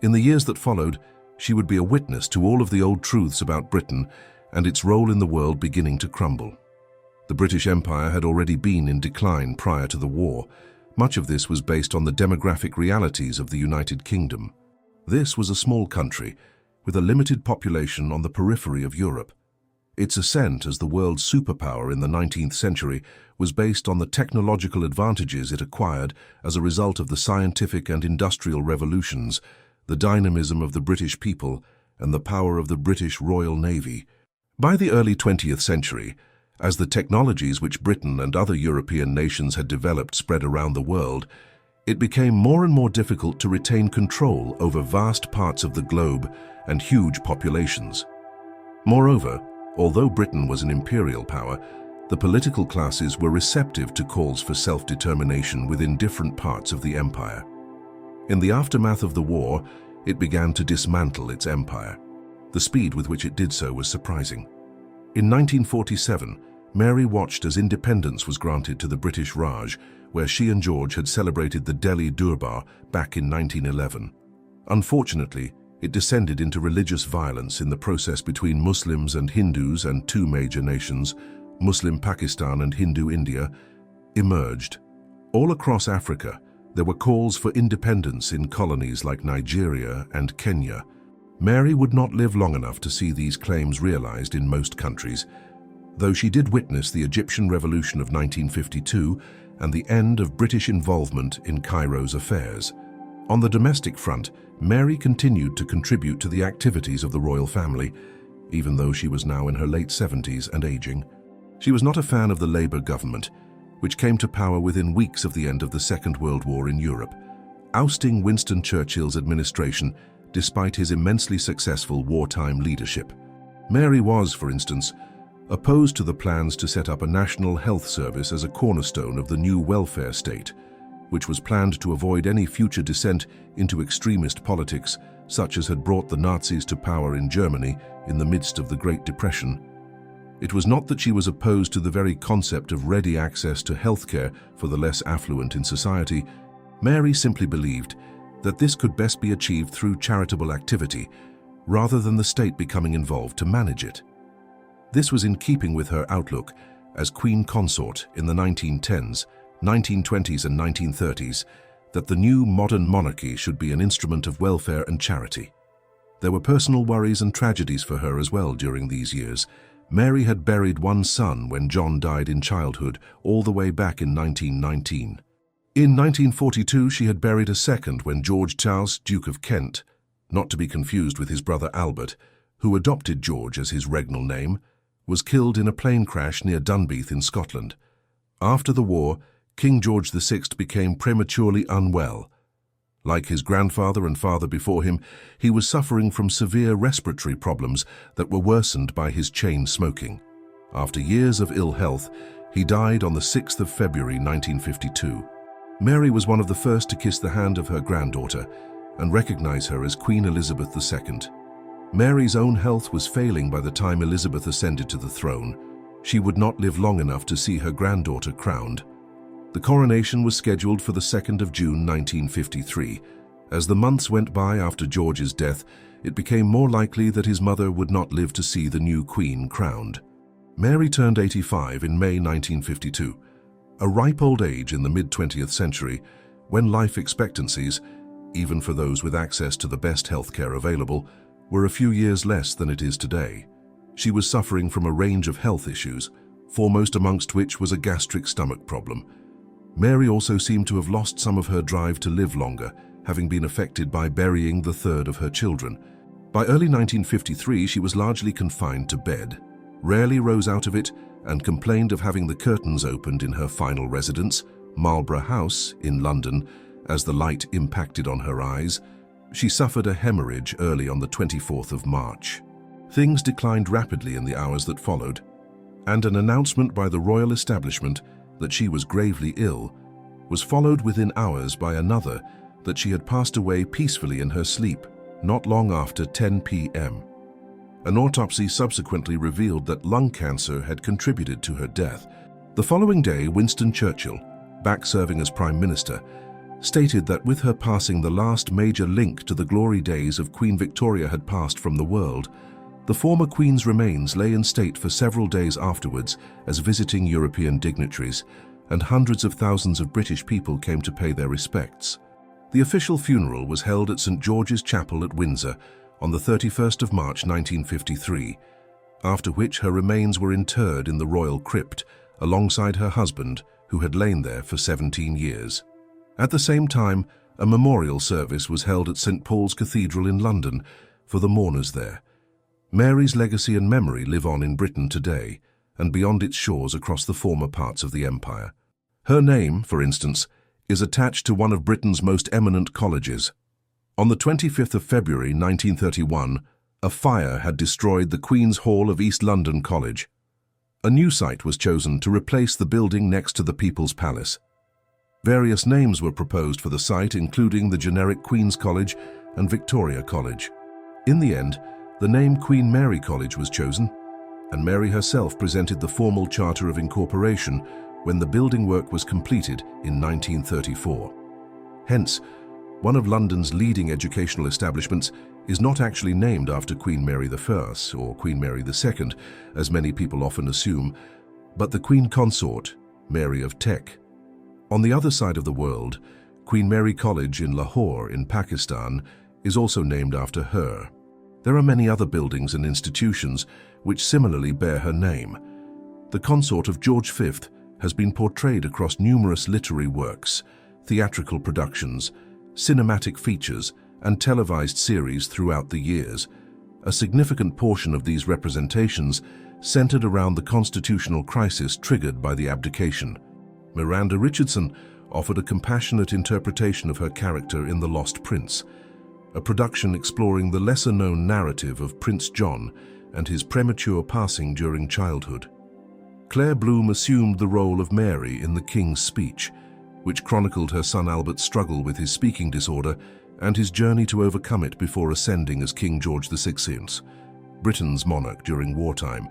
In the years that followed, she would be a witness to all of the old truths about Britain and its role in the world beginning to crumble. The British Empire had already been in decline prior to the war. Much of this was based on the demographic realities of the United Kingdom. This was a small country with a limited population on the periphery of Europe. Its ascent as the world's superpower in the 19th century was based on the technological advantages it acquired as a result of the scientific and industrial revolutions, the dynamism of the British people, and the power of the British Royal Navy. By the early 20th century, as the technologies which Britain and other European nations had developed spread around the world, it became more and more difficult to retain control over vast parts of the globe and huge populations. Moreover, although Britain was an imperial power, the political classes were receptive to calls for self-determination within different parts of the empire. In the aftermath of the war, it began to dismantle its empire. The speed with which it did so was surprising. In 1947, Mary watched as independence was granted to the British Raj, where she and George had celebrated the Delhi Durbar back in 1911. Unfortunately, it descended into religious violence in the process between Muslims and Hindus, and two major nations, Muslim Pakistan and Hindu India, emerged. All across Africa, there were calls for independence in colonies like Nigeria and Kenya. Mary would not live long enough to see these claims realized in most countries, though she did witness the Egyptian Revolution of 1952 and the end of British involvement in Cairo's affairs. On the domestic front, Mary continued to contribute to the activities of the royal family, even though she was now in her late 70s and aging. She was not a fan of the Labour government, which came to power within weeks of the end of the Second World War in Europe, ousting Winston Churchill's administration despite his immensely successful wartime leadership. Mary was, for instance, opposed to the plans to set up a national health service as a cornerstone of the new welfare state, which was planned to avoid any future descent into extremist politics such as had brought the Nazis to power in Germany in the midst of the Great Depression. It was not that she was opposed to the very concept of ready access to healthcare for the less affluent in society. Mary simply believed that this could best be achieved through charitable activity, rather than the state becoming involved to manage it. This was in keeping with her outlook as Queen Consort in the 1910s, 1920s and 1930s, that the new modern monarchy should be an instrument of welfare and charity. There were personal worries and tragedies for her as well during these years. Mary had buried one son when John died in childhood, all the way back in 1919. In 1942, she had buried a second when George Charles, Duke of Kent, not to be confused with his brother Albert, who adopted George as his regnal name, was killed in a plane crash near Dunbeath in Scotland. After the war, King George VI became prematurely unwell. Like his grandfather and father before him, he was suffering from severe respiratory problems that were worsened by his chain smoking. After years of ill health, he died on the 6th of February 1952. Mary was one of the first to kiss the hand of her granddaughter and recognize her as Queen Elizabeth II. Mary's own health was failing by the time Elizabeth ascended to the throne. She would not live long enough to see her granddaughter crowned. The coronation was scheduled for the 2nd of June 1953. As the months went by after George's death, it became more likely that his mother would not live to see the new queen crowned. Mary turned 85 in May 1952, a ripe old age in the mid-20th century, when life expectancies, even for those with access to the best healthcare available, were a few years less than it is today. She was suffering from a range of health issues, foremost amongst which was a gastric stomach problem. Mary also seemed to have lost some of her drive to live longer, having been affected by burying the third of her children. By early 1953, she was largely confined to bed, rarely rose out of it, and complained of having the curtains opened in her final residence, Marlborough House, in London, as the light impacted on her eyes. She suffered a hemorrhage early on the 24th of March. Things declined rapidly in the hours that followed, and an announcement by the royal establishment that she was gravely ill was followed within hours by another that she had passed away peacefully in her sleep not long after 10 p.m. An autopsy subsequently revealed that lung cancer had contributed to her death. The following day, Winston Churchill, back serving as Prime Minister, stated that with her passing, the last major link to the glory days of Queen Victoria had passed from the world. The former Queen's remains lay in state for several days afterwards as visiting European dignitaries, and hundreds of thousands of British people came to pay their respects. The official funeral was held at St. George's Chapel at Windsor on the 31st of March 1953, after which her remains were interred in the royal crypt alongside her husband, who had lain there for 17 years. At the same time, a memorial service was held at St. Paul's Cathedral in London for the mourners there. Mary's legacy and memory live on in Britain today and beyond its shores across the former parts of the empire. Her name, for instance, is attached to one of Britain's most eminent colleges. On the 25th of February 1931, a fire had destroyed the Queen's Hall of East London College. A new site was chosen to replace the building next to the People's Palace. Various names were proposed for the site, including the generic Queen's College and Victoria College. In the end, the name Queen Mary College was chosen, and Mary herself presented the formal Charter of Incorporation when the building work was completed in 1934. Hence, one of London's leading educational establishments is not actually named after Queen Mary I or Queen Mary II, as many people often assume, but the Queen Consort, Mary of Teck. On the other side of the world, Queen Mary College in Lahore in Pakistan is also named after her. There are many other buildings and institutions which similarly bear her name. The consort of George V has been portrayed across numerous literary works, theatrical productions, cinematic features, and televised series throughout the years. A significant portion of these representations centered around the constitutional crisis triggered by the abdication. Miranda Richardson offered a compassionate interpretation of her character in The Lost Prince, a production exploring the lesser-known narrative of Prince John and his premature passing during childhood. Claire Bloom assumed the role of Mary in The King's Speech, which chronicled her son Albert's struggle with his speaking disorder and his journey to overcome it before ascending as King George VI, Britain's monarch during wartime.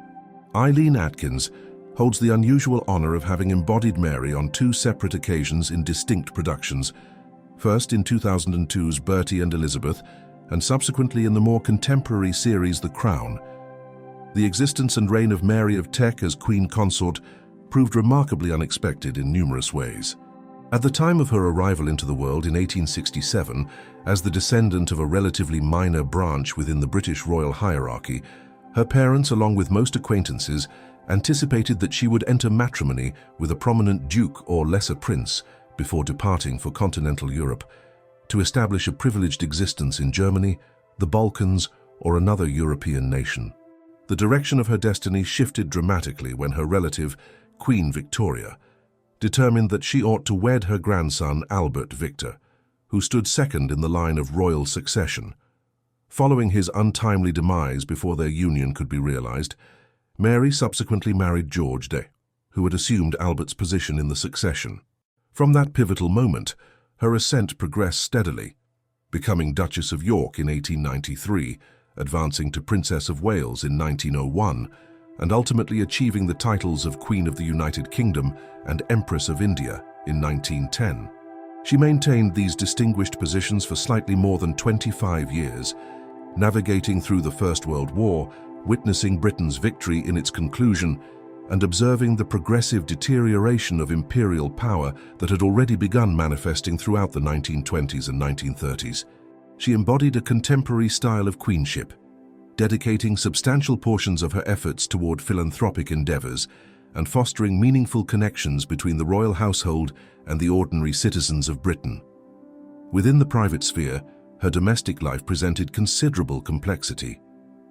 Eileen Atkins holds the unusual honor of having embodied Mary on two separate occasions in distinct productions, first in 2002's Bertie and Elizabeth, and subsequently in the more contemporary series The Crown. The existence and reign of Mary of Teck as Queen Consort proved remarkably unexpected in numerous ways. At the time of her arrival into the world in 1867, as the descendant of a relatively minor branch within the British royal hierarchy, her parents, along with most acquaintances, anticipated that she would enter matrimony with a prominent duke or lesser prince before departing for continental Europe, to establish a privileged existence in Germany, the Balkans, or another European nation. The direction of her destiny shifted dramatically when her relative, Queen Victoria, determined that she ought to wed her grandson Albert Victor, who stood second in the line of royal succession. Following his untimely demise before their union could be realized, Mary subsequently married George de, who had assumed Albert's position in the succession. From that pivotal moment, her ascent progressed steadily, becoming Duchess of York in 1893, advancing to Princess of Wales in 1901, and ultimately achieving the titles of Queen of the United Kingdom and Empress of India in 1910. She maintained these distinguished positions for slightly more than 25 years, navigating through the First World War, witnessing Britain's victory in its conclusion, and observing the progressive deterioration of imperial power that had already begun manifesting throughout the 1920s and 1930s. She embodied a contemporary style of queenship, dedicating substantial portions of her efforts toward philanthropic endeavors and fostering meaningful connections between the royal household and the ordinary citizens of Britain. Within the private sphere, her domestic life presented considerable complexity.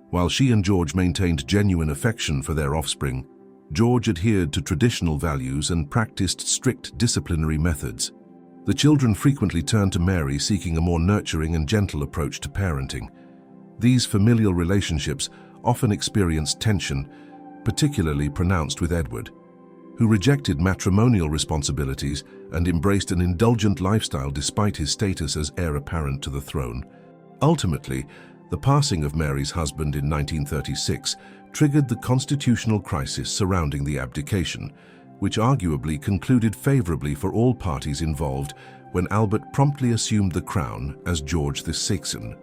While she and George maintained genuine affection for their offspring, George adhered to traditional values and practiced strict disciplinary methods. The children frequently turned to Mary seeking a more nurturing and gentle approach to parenting. These familial relationships often experienced tension, particularly pronounced with Edward, who rejected matrimonial responsibilities and embraced an indulgent lifestyle despite his status as heir apparent to the throne. Ultimately, the passing of Mary's husband in 1936 triggered the constitutional crisis surrounding the abdication, which arguably concluded favorably for all parties involved when Albert promptly assumed the crown as George VI.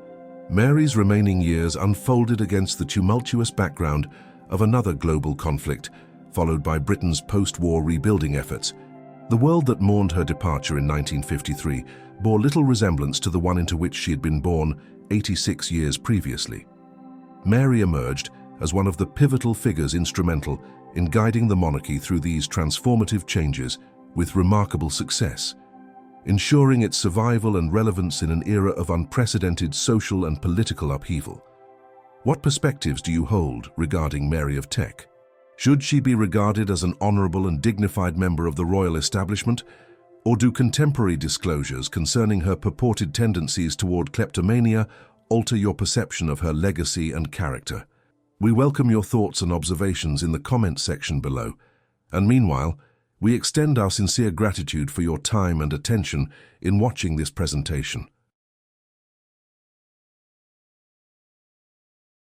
Mary's remaining years unfolded against the tumultuous background of another global conflict, followed by Britain's post-war rebuilding efforts. The world that mourned her departure in 1953 bore little resemblance to the one into which she had been born 86 years previously. Mary emerged as one of the pivotal figures instrumental in guiding the monarchy through these transformative changes with remarkable success, ensuring its survival and relevance in an era of unprecedented social and political upheaval. What perspectives do you hold regarding Mary of Teck? Should she be regarded as an honorable and dignified member of the royal establishment, or do contemporary disclosures concerning her purported tendencies toward kleptomania alter your perception of her legacy and character? We welcome your thoughts and observations in the comment section below. And meanwhile, we extend our sincere gratitude for your time and attention in watching this presentation.